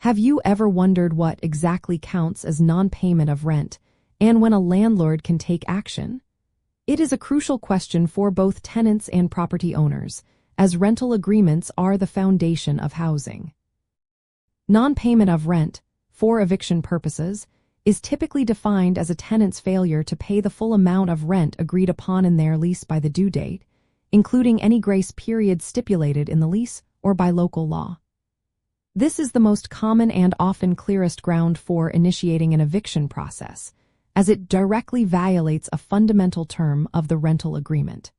Have you ever wondered what exactly counts as non-payment of rent and when a landlord can take action? It is a crucial question for both tenants and property owners, as rental agreements are the foundation of housing. Non-payment of rent, for eviction purposes, is typically defined as a tenant's failure to pay the full amount of rent agreed upon in their lease by the due date, including any grace period stipulated in the lease or by local law. This is the most common and often clearest ground for initiating an eviction process, as it directly violates a fundamental term of the rental agreement.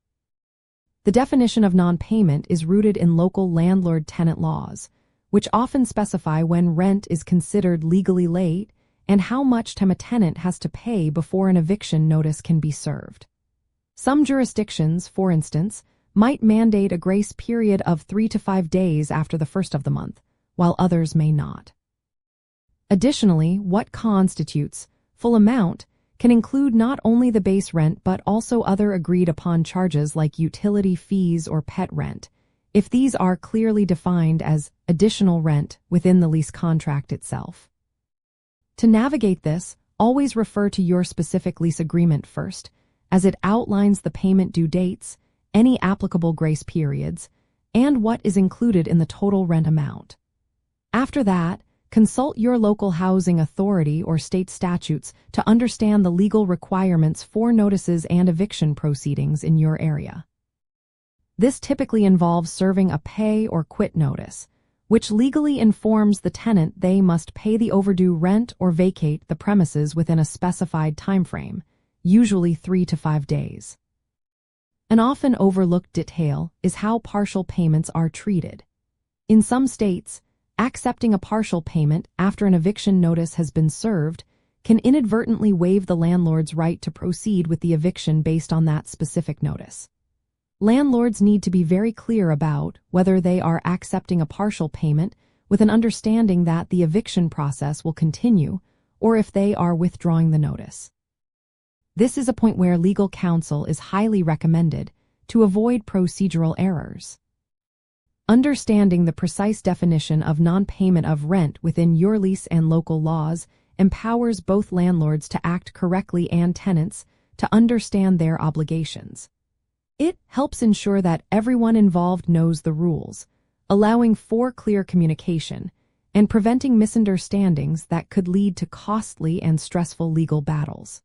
The definition of non-payment is rooted in local landlord-tenant laws, which often specify when rent is considered legally late and how much time a tenant has to pay before an eviction notice can be served. Some jurisdictions, for instance, might mandate a grace period of 3 to 5 days after the first of the month, while others may not. Additionally, what constitutes full amount can include not only the base rent but also other agreed-upon charges like utility fees or pet rent, if these are clearly defined as additional rent within the lease contract itself. To navigate this, always refer to your specific lease agreement first, as it outlines the payment due dates, any applicable grace periods, and what is included in the total rent amount. After that, consult your local housing authority or state statutes to understand the legal requirements for notices and eviction proceedings in your area. This typically involves serving a pay or quit notice, which legally informs the tenant they must pay the overdue rent or vacate the premises within a specified timeframe, usually 3 to 5 days. An often overlooked detail is how partial payments are treated. In some states, accepting a partial payment after an eviction notice has been served can inadvertently waive the landlord's right to proceed with the eviction based on that specific notice. Landlords need to be very clear about whether they are accepting a partial payment with an understanding that the eviction process will continue or if they are withdrawing the notice. This is a point where legal counsel is highly recommended to avoid procedural errors. Understanding the precise definition of non-payment of rent within your lease and local laws empowers both landlords to act correctly and tenants to understand their obligations. It helps ensure that everyone involved knows the rules, allowing for clear communication and preventing misunderstandings that could lead to costly and stressful legal battles.